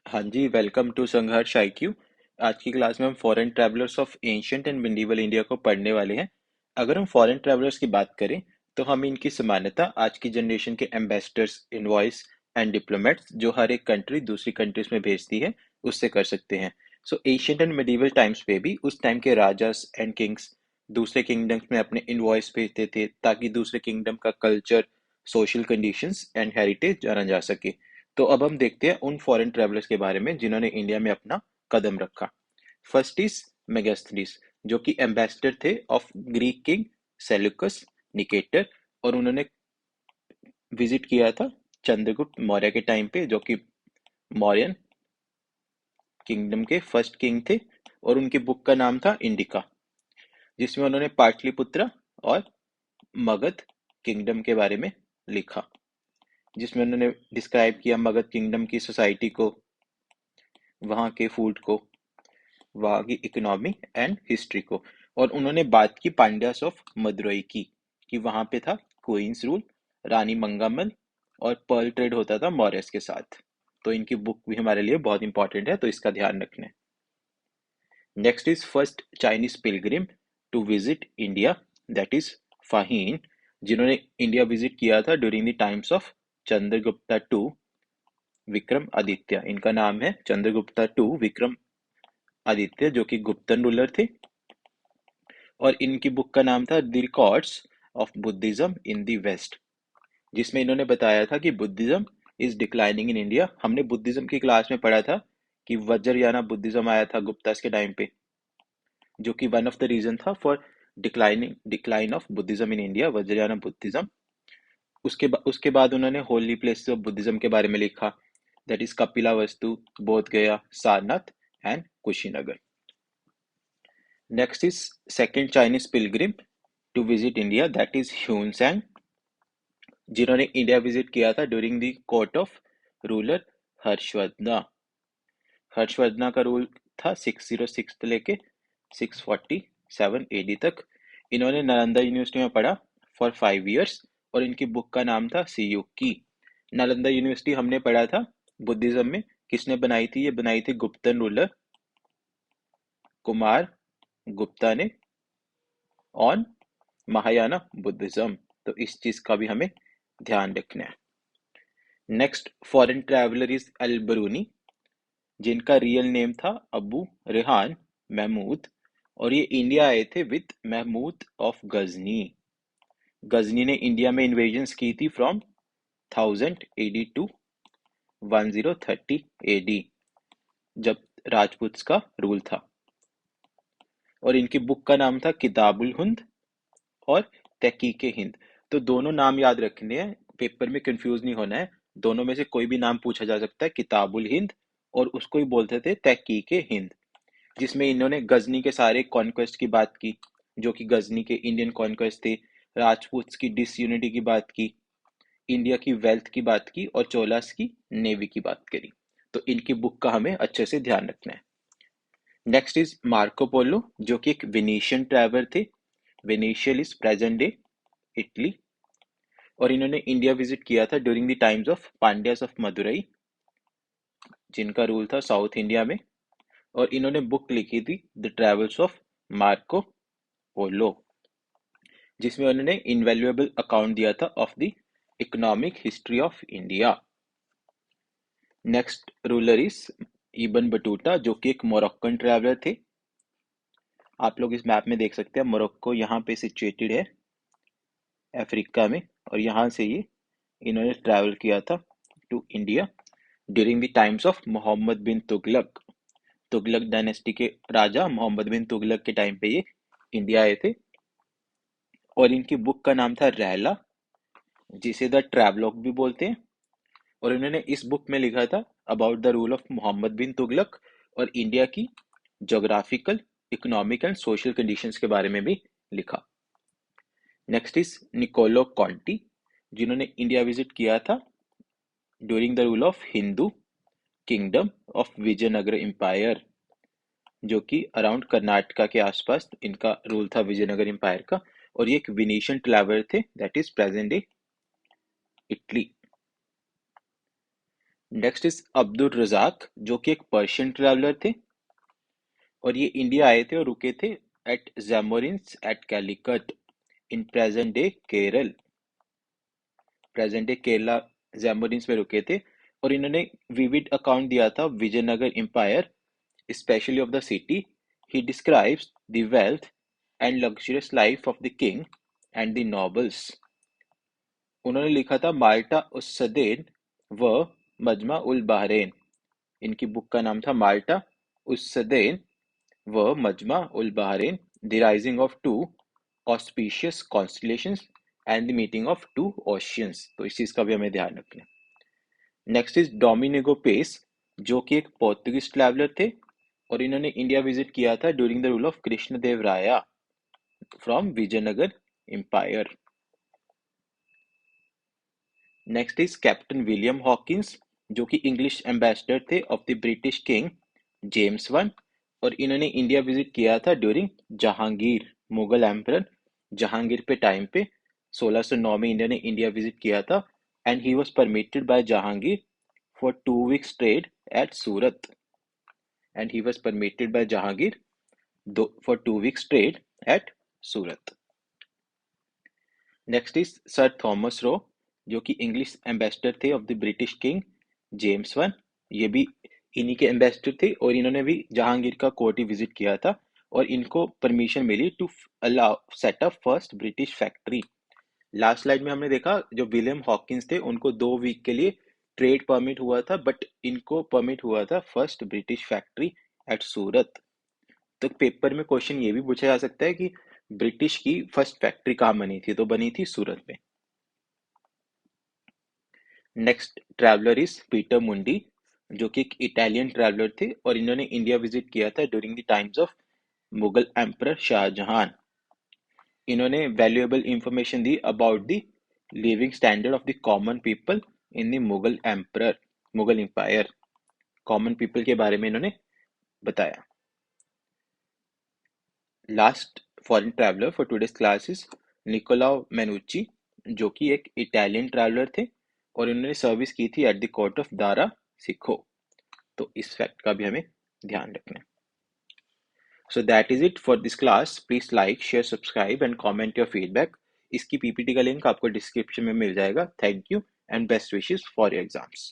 हाँ जी, welcome to संघर्ष IQ. आज की क्लास में हम foreign travellers of ancient and medieval India को पढ़ने वाले हैं। अगर हम फॉरेन ट्रैवलर्स की बात करें तो हम इनकी समानता आज की जनरेशन के एम्बेसडर्स, इनवॉइस एंड डिप्लोमेट्स जो हर एक कंट्री दूसरी कंट्रीज में भेजती है उससे कर सकते हैं। सो एंशियंट एंड मिडीवल टाइम्स पे भी उस टाइम के राजास एंड किंग्स दूसरे किंगडम्स में अपने इनवॉइस भेजते थे ताकि दूसरे किंगडम का culture, social conditions and heritage जाना जा सके। तो अब हम देखते हैं उन फॉरेन ट्रैवलर्स के बारे में जिन्होंने इंडिया में अपना कदम रखा। फर्स्ट इज मेगास्थनीस, जो कि एम्बेसडर थे of Greek king Seleucus Nicator, और उन्होंने विजिट किया था चंद्रगुप्त मौर्य के टाइम पे, जो कि मौर्यन किंगडम के फर्स्ट किंग थे। और उनकी बुक का नाम था इंडिका, जिसमें उन्होंने पाटलिपुत्र और मगध किंगडम के बारे में लिखा, जिसमें उन्होंने डिस्क्राइब किया मगध किंगडम की सोसाइटी को, वहाँ के फूड को, वहाँ की इकोनॉमी एंड हिस्ट्री को। और उन्होंने बात की पांड्यास ऑफ मदुरई की, कि वहाँ पे था क्वींस रूल, रानी मंगामल, और पर्ल ट्रेड होता था मौर्यस के साथ। तो इनकी बुक भी हमारे लिए बहुत इंपॉर्टेंट है, तो इसका ध्यान रखना है। Next is first Chinese pilgrim to visit India, that is Fahien, जिन्होंने इंडिया विजिट किया था during the times of Chandragupta two Vikram Aditya. इनका नाम है चंद्रगुप्ता टू विक्रम आदित्य, जो कि गुप्तन रूलर थे। और इनकी बुक का नाम था the records of Buddhism in the west, जिसमें इन्होंने बताया था कि Buddhism is declining in India. हमने बुद्धिज्म की क्लास में पढ़ा था कि वज्रयाना बुद्धिज्म आया था गुप्तास के टाइम पे, जो कि वन ऑफ द रीजन था for decline of Buddhism in India, Vajrayana Buddhism. उसके बाद उन्होंने होली प्लेस ऑफ बुद्धिज्म के बारे में लिखा, that is Kapila Vastu, Bodh Gaya, Sarnath and Kushinagar. Next is second Chinese pilgrim to visit India, that is Hiuen Tsang, जिन्होंने इंडिया विजिट किया था during the court of ruler Harshavardhan. Harshavardhan का रूल था 606 से लेके 647 एडी तक। इन्होंने नालंदा यूनिवर्सिटी में पढ़ा फॉर 5 इयर्स, और इनकी बुक का नाम था सीयूकी। नालंदा यूनिवर्सिटी हमने पढ़ा था बुद्धिज्म में, किसने बनाई थी? ये बनाई थी गुप्तन रूलर कुमार गुप्ता ने ऑन महायाना बुद्धिज्म। तो इस चीज का भी हमें ध्यान रखना है। Next foreign traveller is all बरूनी, जिनका रियल नेम था अबू रेहान महमूद, और ये इंडिया आए थे विद महमूद ऑफ गजनी। गजनी ने इंडिया में इन्वेजन्स की थी फ्रॉम 1000 एडी टू 1030 एडी, जब राजपूत का रूल था। और इनकी बुक का नाम था किताबुल हिंद और तहकीके हिंद। तो दोनों नाम याद रखने हैं, पेपर में कंफ्यूज नहीं होना है। दोनों में से कोई भी नाम पूछा जा सकता है, किताबुल हिंद और उसको ही बोलते थे तहकीके हिंद, जिसमें इन्होंने गजनी के सारे कॉन्क्वेस्ट की बात की, जो कि गजनी के इंडियन कॉन्क्वेस्ट थे, राजपूत की डिसयूनिटी की बात की, इंडिया की वेल्थ की बात की, और चोलास की नेवी की बात करी। तो इनकी बुक का हमें अच्छे से ध्यान रखना है। नेक्स्ट इज मार्को पोलो, जो कि एक वेनेशियन ट्रैवलर थे। वेनेशियल इज प्रेजेंट डे इटली, और इन्होंने इंडिया विजिट किया था during the times of Pandyas of Madurai, जिनका रूल था साउथ इंडिया में। और इन्होंने बुक लिखी थी the travels of Marco Polo, जिसमें उन्होंने इनवैल्यूएबल अकाउंट दिया था of the economic history of India. Next ruler is Ibn Battuta, जो कि एक मोरक्कन ट्रैवलर थे। आप लोग इस मैप में देख सकते हैं, मोरक्को यहाँ पे सिचुएटेड है अफ्रीका में, और यहाँ से ये इन्होंने ट्रैवल किया था to India during the times of Muhammad bin Tughlaq. Tughlaq dynasty के राजा मोहम्मद बिन तुगलक के टाइम पे ये इंडिया आए थे। और इनकी बुक का नाम था रहला, जिसे द ट्रैवलॉग भी बोलते हैं। और इन्होंने इस बुक में लिखा था about the rule of Muhammad bin Tughlaq और इंडिया की geographical, economic and social conditions के बारे में भी लिखा। नेक्स्ट इज निकोलो कॉन्टी, जिन्होंने इंडिया विजिट किया था during the rule of Hindu kingdom of Vijayanagar empire, जो कि अराउंड कर्नाटका के आसपास इनका रूल था विजयनगर एम्पायर का। और ये एक विनीशियन ट्रैवलर थे, that is present day Italy. Next is Abdul Razzaq, जो कि एक पर्शियन ट्रैवलर थे और ये इंडिया आए थे और रुके थे at Zamorins at Calicut in present day Kerala Zamorins में रुके थे। और इन्होंने विविड अकाउंट दिया था Vijayanagara empire, especially of the city. He describes the wealth and luxurious life of the king and the nobles. उन्होंने लिखा था माल्टा उस सदैन व मजमा उल बहरेन। इनकी बुक का नाम था माल्टा उस सदैन व मजमा उल बहरेन, the rising of two auspicious constellations and the meeting of two oceans. तो इस चीज का भी हमें ध्यान रखना है। नेक्स्ट इज डोमिनिगो पेस, जो कि एक पोर्तुगीज ट्रैवलर थे और इन्होंने इंडिया विजिट किया था during the rule of Krishnadeva Raya from Vijayanagara empire. Next is captain William Hawkins, जो कि इंग्लिश एम्बेसडर थे of the British king James one और इन्होंने इंडिया विजिट किया था during Jahangir Mughal emperor Jahangir पे टाइम पे 1609 में इन्होंने इंडिया विजिट किया था and he was permitted by Jahangir for 2 weeks trade at Surat, and he was permitted by Jahangir for 2 weeks trade at Surat. Next is Sir Thomas Roe, जो कि English ambassador थे of the British king James one. ये भी इन्हीं के ambassador थे और इन्होंने भी जहांगीर का कोर्ट ही विजिट किया था और इनको परमिशन मिली to allow set up first British factory. Last slide में हमने देखा जो विलियम हॉकिंस थे उनको 2 वीक के लिए ट्रेड परमिट हुआ था, बट इनको परमिट हुआ था फर्स्ट ब्रिटिश फैक्ट्री एट सूरत। तो पेपर में क्वेश्चन ये भी पूछा जा सकता है कि ब्रिटिश की फर्स्ट फैक्ट्री कहाँ बनी थी, तो बनी थी सूरत में। नेक्स्ट ट्रैवलर इज पीटर मुंडी, जो कि एक इटालियन ट्रैवलर थे और इन्होंने इंडिया विजिट किया था during the times of Mughal emperor Shahjahan. इन्होंने वैल्यूएबल इंफॉर्मेशन दी about the living standard of the common people in the Mughal empire. Common people के बारे में इन्होंने बताया। Last foreign traveller for today's class is Niccolao Manucci, जो कि एक इटालियन ट्रैवलर थे और इन्होंने सर्विस की थी at the court of Dara सिखो। तो इस फैक्ट का भी हमें ध्यान रखना है। So that is it for this class. Please like, share, subscribe and comment your feedback. इसकी पीपीटी का लिंक आपको डिस्क्रिप्शन में मिल जाएगा। Thank you and best wishes for your exams.